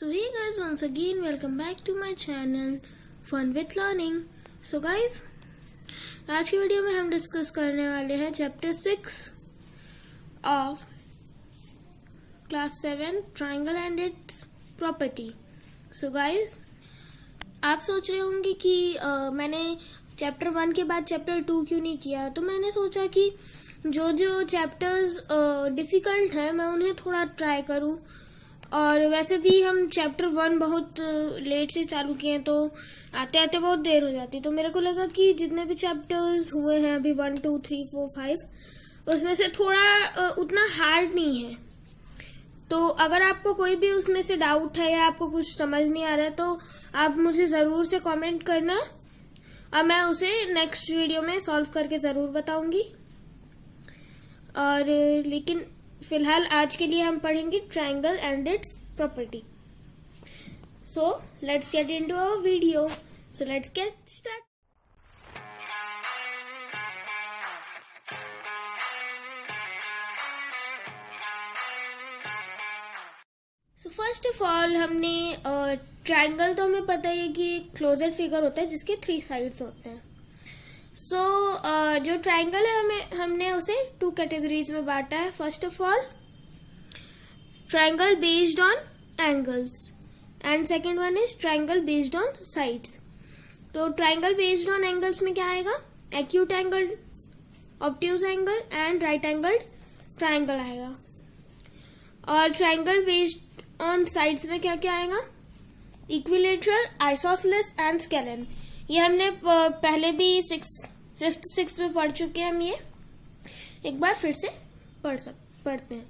So hey guys, once again welcome back to my channel Fun with Learning. So guys, आज की video में हम discuss करने वाले हैं chapter 6 of class 7 triangle and its property. So guys, आप सोच रहे होंगे कि मैंने चैप्टर 1 के बाद चैप्टर 2 क्यों नहीं किया. तो मैंने सोचा कि जो चैप्टर्स डिफिकल्ट हैं मैं उन्हें थोड़ा ट्राई करूं. और वैसे भी हम चैप्टर 1 बहुत लेट से चालू किए हैं, तो आते आते बहुत देर हो जाती. तो मेरे को लगा कि जितने भी चैप्टर्स हुए हैं अभी 1 2 3 4 5, उसमें से थोड़ा उतना हार्ड नहीं है. तो अगर आपको कोई भी उसमें से डाउट है या आपको कुछ समझ नहीं आ रहा है तो आप मुझे ज़रूर से कमेंट करना और मैं उसे नेक्स्ट वीडियो में सॉल्व करके ज़रूर बताऊंगी. और लेकिन फिलहाल आज के लिए हम पढ़ेंगे triangle and its property. So let's get into our video. So let's get start. So first of all हमने ट्रायंगल तो हमें पता ही है कि क्लोज्ड फिगर होता है जिसके 3 साइड्स होते हैं. सो जो ट्रायंगल है हमने उसे 2 कैटेगरीज में बांटा है. First of all triangle based on angles and second one is triangle based on sides. तो ट्रायंगल बेस्ड ऑन एंगल्स में क्या आएगा? Acute angle, obtuse angle and right angled triangle आएगा. और ट्रायंगल बेस्ड ऑन साइड्स में क्या क्या आएगा? Equilateral, isosceles and scalene. ये हमने पहले भी 5th 6th में पढ़ चुके हैं. हम ये एक बार फिर से पढ़ते हैं.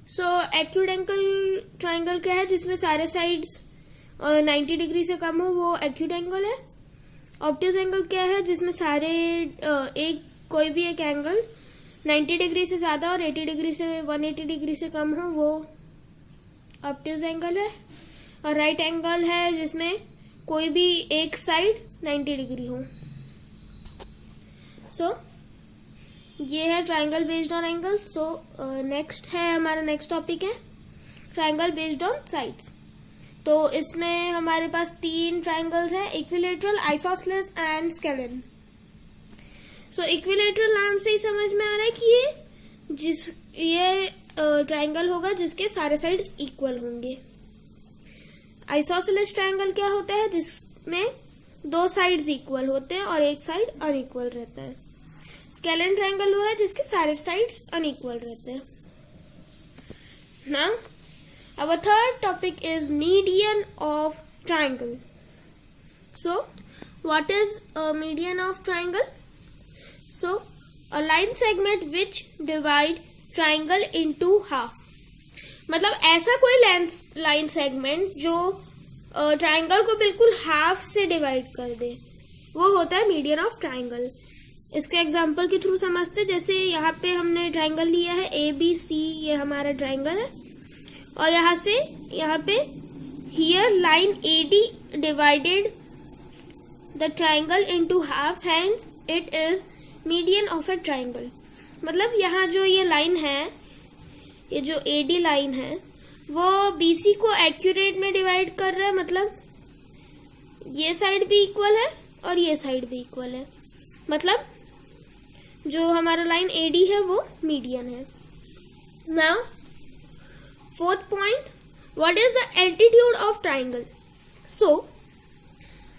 सो एक्यूट एंगल ट्रायंगल क्या है? जिसमें सारे साइड्स 90 डिग्री से कम हो, वो एक्यूट एंगल है. ऑब्ट्यूज एंगल क्या है? जिसमें सारे कोई भी एक एंगल 90 डिग्री से ज्यादा और 80 डिग्री से 180 डिग्री से कम हो, वो ऑब्ट्यूज एंगल है. और राइट एंगल है जिसमें कोई भी एक साइड 90 डिग्री हो. सो ये है triangle based on angle. So next है हमारा नेक्स्ट टॉपिक है ट्रायंगल बेस्ड ऑन साइड्स. तो इसमें हमारे पास 3 ट्रायंगल्स हैं, equilateral, isosceles and scalene. So equilateral नाम से ही समझ में आ रहा है कि ये ट्रायंगल होगा जिसके सारे साइड्स इक्वल होंगे. आइसोसेलेस ट्रायंगल क्या होता है? जिसमें 2 साइड्स इक्वल होते हैं और एक साइड अनइक्वल रहता है. स्केलेन ट्रायंगल वो है जिसके सारे साइड्स अनइक्वल रहते हैं. Now our third topic is median of triangle. So what is median of triangle? So a line segment which divide triangle into half. मतलब ऐसा कोई लाइन सेगमेंट जो ट्रायंगल को बिल्कुल हाफ से डिवाइड कर दे, वो होता है मीडियन ऑफ ट्रायंगल. इसके एग्जांपल के थ्रू समझते. जैसे यहाँ पे हमने ट्रायंगल लिया है ABC, ये हमारा ट्रायंगल है. और यहाँ से यहाँ पे here line AD divided the triangle into half, hence it is median of a triangle. मतलब यहाँ जो ये लाइन है, ये जो AD लाइन है, वो BC को एक्यूरेट में डिवाइड कर रहा है. मतलब ये साइड भी इक्वल है और ये साइड भी इक्वल है. मतलब जो हमारा लाइन AD है वो मीडियन है. Now fourth point, what is the altitude of triangle? So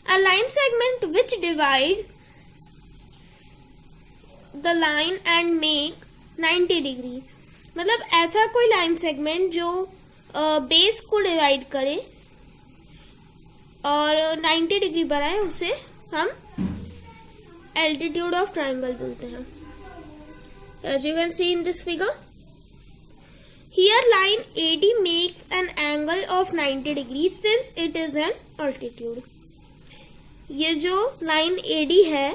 a line segment which divide the line and make 90 degree. मतलब ऐसा कोई लाइन सेगमेंट जो बेस को डिवाइड करे और 90 डिग्री बनाए, उसे हम एल्टीट्यूड ऑफ ट्रायंगल बोलते हैं. As you can see in this figure, here line AD makes an angle of 90 degree since it is an altitude. ये जो लाइन AD है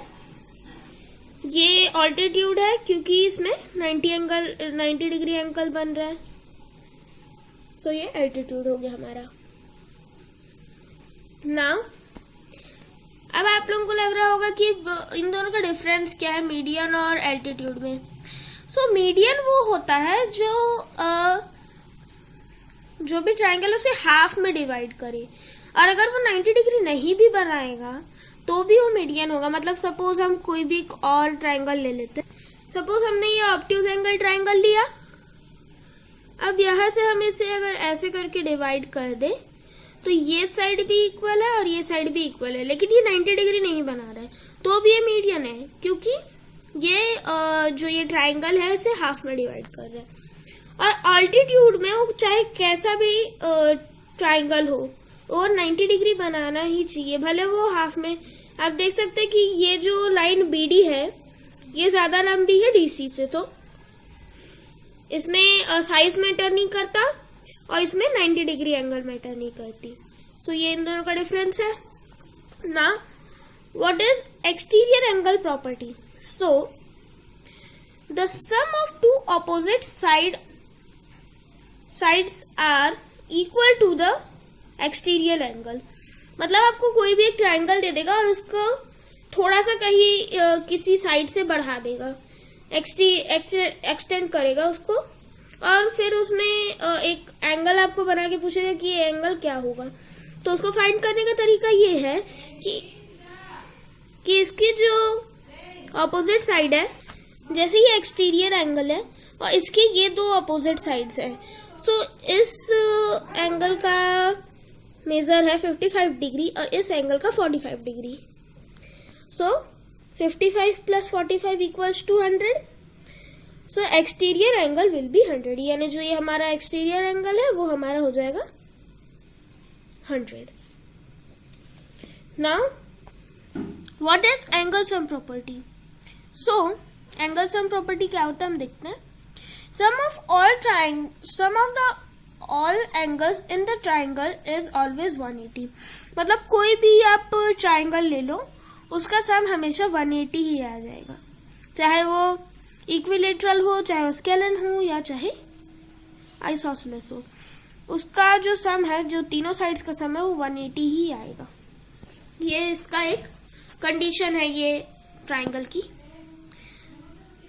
ये ऑल्टीट्यूड है क्योंकि इसमें 90 डिग्री एंगल बन रहा है. सो ये एल्टीट्यूड हो गया हमारा. नाउ अब आप लोगों को लग रहा होगा कि इन दोनों का डिफरेंस क्या है मीडियन और एल्टीट्यूड में. सो मीडियन वो होता है जो जो भी ट्राइंगल है उसे हाफ में डिवाइड करे, और अगर वो 90 डिग्री नहीं भी बनाएगा तो भी वो मीडियन होगा। मतलब सपोज हम कोई भी एक और ट्राइंगल ले लेते हैं। सपोज हमने ये ऑब्ट्यूज एंगल ट्राइंगल लिया, अब यहाँ से हम इसे अगर ऐसे करके डिवाइड कर दें तो ये साइड भी इक्वल है और ये साइड भी इक्वल है, लेकिन ये 90 डिग्री नहीं बना रहा है, तो भी ये मीडियन है, क्योंकि ये जो ये ट्राइंगल है इसे हाफ में डिवाइड कर रहा है। और ऑल्टीट्यूड में वो चाहे कैसा भी ट्राइंगल हो, वो 90 डिग्री बनाना ही चाहिए, भले वो हाफ में। आप देख सकते हैं कि ये जो लाइन बीडी है ये ज्यादा लंबी है डीसी से, तो इसमें साइज मैटर नहीं करता और इसमें 90 डिग्री एंगल मैटर नहीं करती। सो ये इन दोनों का डिफरेंस है ना। What is exterior angle property? So the sum of two opposite sides are equal to the exterior angle. मतलब आपको कोई भी एक ट्राइंगल दे देगा और उसको थोड़ा सा कहीं किसी साइड से बढ़ा देगा, एक्सटेंड करेगा उसको, और फिर उसमें एक एंगल आपको बना के पूछेगा कि ये एंगल क्या होगा। तो उसको फाइंड करने का तरीका ये है कि इसकी जो ऑपोजिट साइड है, जैसे ये एक्सटीरियर एंगल है और इसके ये दो ऑपोजिट साइड्स है, सो इस एंगल का मेजर है 55 डिग्री और इस एंगल का 45 degree. So 55 plus 45 equals to 100। So exterior angle will be 100, यानी जो ये हमारा एक्सटीरियर एंगल है वो हमारा हो जाएगा 100। Now what is angle sum property? So angle sum property क्या होता है हम देखते हैं। Sum of the all angles in the triangle is always 180। मतलब कोई भी आप ट्राइंगल ले लो, उसका सम हमेशा 180 ही आ जाएगा, चाहे वो इक्विलेटरल हो, चाहे वो स्केलन हो, या चाहे आइसोसेलेस हो। उसका जो सम है, जो तीनों साइड्स का सम है, वो 180 ही आएगा। ये इसका एक कंडीशन है ये ट्राइंगल की।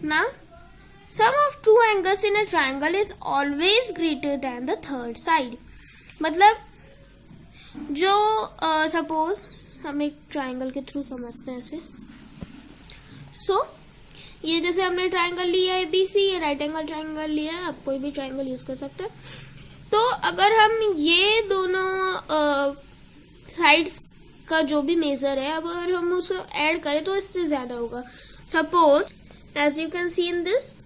ना sum of two angles in a triangle is always greater than the third side. मतलब जो सपोज हम एक ट्राइंगल के थ्रू समझते हैं ऐसे। सो ये जैसे हमने ट्राइंगल लिया है ABC, ये राइट एंगल ट्राइंगल लिया है, आप कोई भी ट्राइंगल यूज कर सकते हैं। तो अगर हम ये दोनों साइड्स का जो भी मेजर है, अब अगर हम उसको ऐड करें तो इससे ज्यादा होगा। Suppose as you can see in this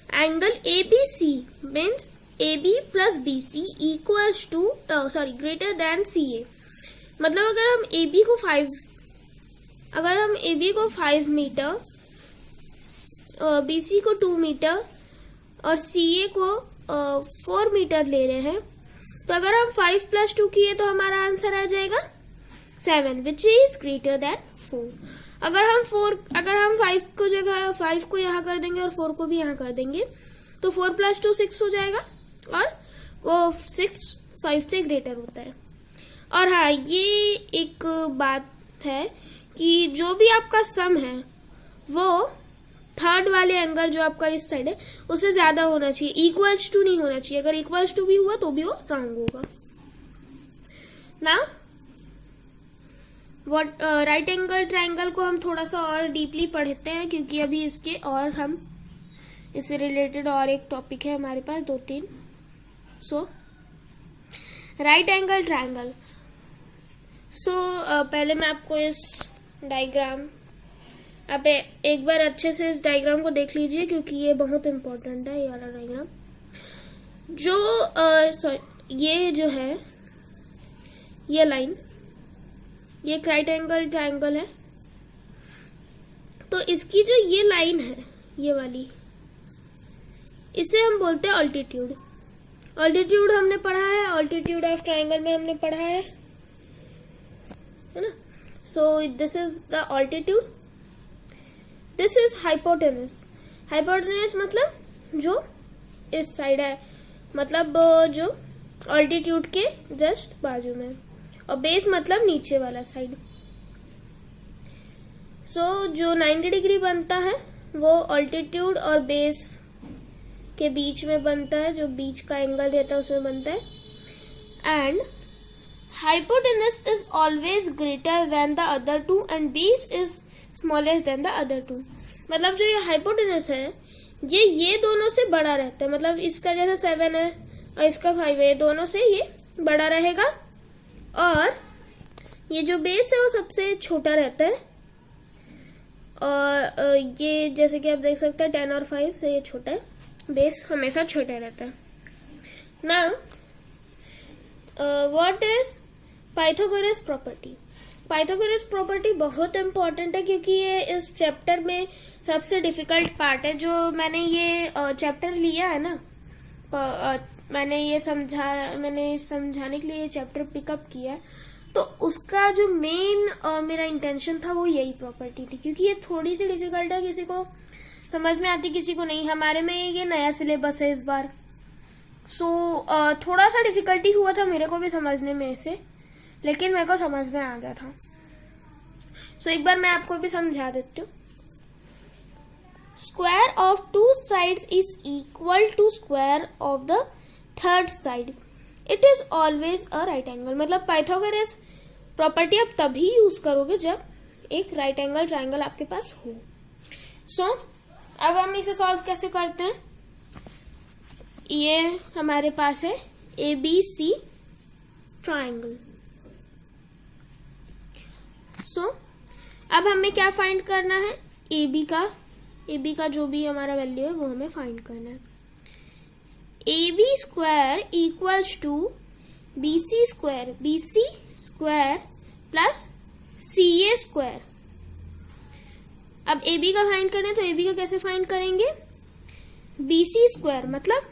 angle ABC means AB plus BC equals to greater than CA। मतलब अगर हम AB को 5 मीटर, BC को 2 मीटर और CA को 4 मीटर ले रहे हैं, तो अगर हम 5 प्लस 2 किए तो हमारा आंसर आ जाएगा 7, विच इज ग्रेटर देन 4। अगर हम 5 को जगह 5 को यहाँ कर देंगे और 4 को भी यहाँ कर देंगे, तो 4 प्लस 2 6 हो जाएगा, और वो 6 5 से ग्रेटर होता है। और हाँ, ये एक बात है कि जो भी आपका सम है वो थर्ड वाले एंगल जो आपका इस साइड है उससे ज्यादा होना चाहिए, इक्वल्स टू नहीं होना चाहिए। अगर इक्वल्स टू भी हुआ तो भी वो रॉन्ग होगा ना। राइट एंगल ट्राइंगल को हम थोड़ा सा और डीपली पढ़ते हैं, क्योंकि अभी इससे रिलेटेड और एक टॉपिक है हमारे पास 2-3। सो राइट एंगल ट्राइंगल। सो पहले मैं आपको इस डायग्राम, आप एक बार अच्छे से इस डायग्राम को देख लीजिए, क्योंकि ये बहुत इंपॉर्टेंट है, ये वाला डायग्राम। ये जो है ये लाइन, ये एक राइट एंगल ट्राइंगल है, तो इसकी जो ये लाइन है, ये वाली, इसे हम बोलते हैं ऑल्टीट्यूड। ऑल्टीट्यूड हमने पढ़ा है, ऑल्टीट्यूड ऑफ ट्राइंगल में हमने पढ़ा है ना। So this is the altitude, this is hypotenuse. Hypotenuse मतलब जो इस साइड है, मतलब जो ऑल्टीट्यूड के जस्ट बाजू में, और बेस मतलब नीचे वाला साइड। सो जो 90 डिग्री बनता है वो ऑल्टीट्यूड और बेस के बीच में बनता है, जो बीच का एंगल रहता है उसमें बनता है। And hypotenuse is always greater than the other two and base is smallest than the other two. मतलब जो ये हाइपोटेनस है ये दोनों से बड़ा रहता है, मतलब इसका जैसे 7 है और इसका 5 है, दोनों से ये बड़ा रहेगा। और ये जो बेस है वो सबसे छोटा रहता है, और ये जैसे कि आप देख सकते हैं 10 और 5 से ये छोटा है, बेस हमेशा छोटा रहता है। Now what is Pythagoras property? Pythagoras property बहुत इंपॉर्टेंट है क्योंकि ये इस चैप्टर में सबसे डिफिकल्ट पार्ट है। जो मैंने ये चैप्टर लिया है ना, मैंने समझाने के लिए ये चैप्टर पिकअप किया है, तो उसका जो मेन मेरा इंटेंशन था वो यही प्रॉपर्टी थी, क्योंकि ये थोड़ी सी डिफिकल्ट है, किसी को समझ में आती किसी को नहीं। हमारे में ये नया सिलेबस है इस बार, सो थोड़ा सा डिफिकल्टी हुआ था मेरे को भी समझने में इसे, लेकिन मेरे को समझ में आ गया था। सो एक बार मैं आपको भी समझा देती हूँ। Square of 2 sides is equal to square of the third side, it is always a right angle. मतलब पाइथागोरस प्रॉपर्टी आप तभी यूज करोगे जब एक राइट एंगल ट्राइंगल आपके पास हो। सो अब हम इसे सॉल्व कैसे करते हैं? ये हमारे पास है ABC ट्राइंगल। सो अब हमें क्या फाइंड करना है? AB का जो भी हमारा वैल्यू है वो हमें फाइंड करना है। AB square equals to BC square plus CA square. अब AB का फाइंड करना है, तो AB का कैसे फाइंड करेंगे? BC स्क्वायर, मतलब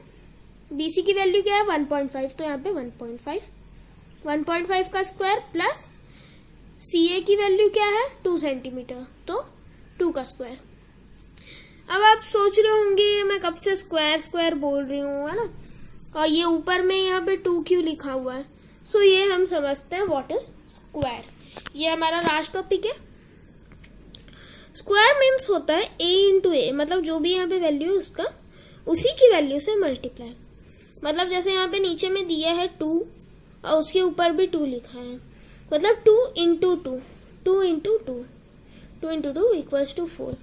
BC की वैल्यू क्या है 1.5, तो यहाँ पे 1.5 का स्क्वायर प्लस CA की वैल्यू क्या है 2 सेंटीमीटर, तो 2 का स्क्वायर। अब आप सोच रहे होंगे मैं कब से स्क्वायर बोल रही हूँ, है ना, और ये ऊपर में यहाँ पे 2 क्यों लिखा हुआ है? सो ये हम समझते हैं व्हाट इज स्क्वायर। ये हमारा लास्ट टॉपिक है। स्क्वायर मीन्स होता है A इंटू ए, मतलब जो भी यहाँ पे वैल्यू है उसका उसी की वैल्यू से मल्टीप्लाई। मतलब जैसे यहाँ पे नीचे में दिया है 2 और उसके ऊपर भी 2 लिखा है, मतलब 2 इंटू 2 इक्वल्स टू 4।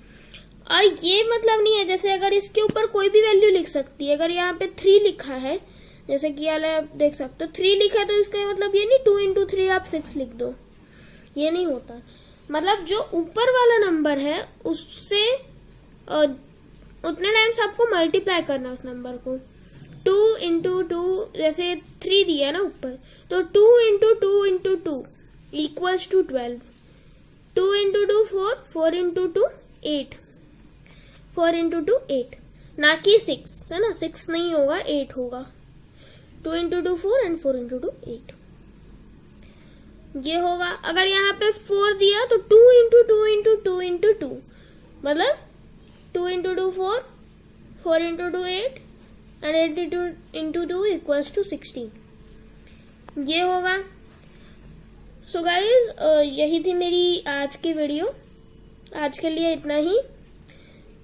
और ये मतलब नहीं है जैसे अगर इसके ऊपर कोई भी वैल्यू लिख सकती है। अगर यहाँ पे 3 लिखा है, जैसे कि आप देख सकते हो 3 लिखा है, तो इसका मतलब ये नहीं 2 इंटू 3 आप 6 लिख दो, ये नहीं होता। मतलब जो ऊपर वाला नंबर है उससे उतने टाइम्स आपको मल्टीप्लाई करना उस नंबर को। 2 इंटू 2, जैसे 3 दिया है ना ऊपर, तो 2 into 2 equals to 12। 2 into 2 4, 4 into 2 8, 4 into 2 8, ना कि 6, है ना, 6 नहीं होगा 8 होगा। 2 इंटू 2 4 एंड 4 इंटू 2 8 ये होगा। अगर यहाँ पे 4 दिया तो 2 इंटू 2 इंटू 2 इंटू 2, मतलब 2 into 2 4, 4 into 2 8 and 8 into 2 equals to 16 ये होगा। सो गाइज यही थी मेरी आज की वीडियो, आज के लिए इतना ही।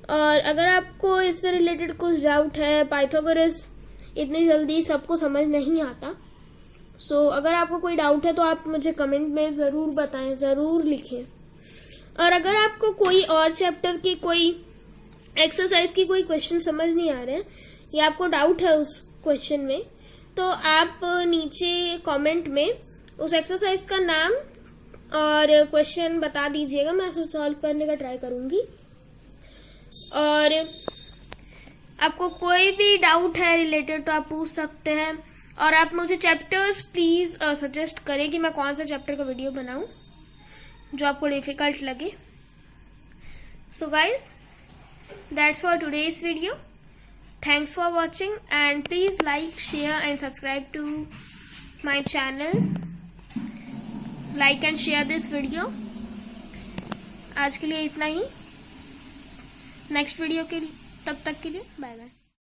और अगर आपको इससे रिलेटेड कुछ डाउट है, पाइथागोरस इतनी जल्दी सबको समझ नहीं आता, सो अगर आपको कोई डाउट है तो आप मुझे कमेंट में ज़रूर बताएं, ज़रूर लिखें। और अगर आपको कोई और चैप्टर की कोई एक्सरसाइज की कोई क्वेश्चन समझ नहीं आ रहे हैं या आपको डाउट है उस क्वेश्चन में, तो आप नीचे कमेंट में उस एक्सरसाइज का नाम और क्वेश्चन बता दीजिएगा, मैं उसे सॉल्व करने का ट्राई करूंगी। और आपको कोई भी डाउट है रिलेटेड तो आप पूछ सकते हैं। और आप मुझे चैप्टर्स प्लीज सजेस्ट करें कि मैं कौन सा चैप्टर का वीडियो बनाऊं जो आपको डिफिकल्ट लगे। So guys that's for today's video. Thanks for watching and please like, share and subscribe to my channel. Like and share this video. आज के लिए इतना ही। नेक्स्ट वीडियो के तब तक के लिए बाय बाय।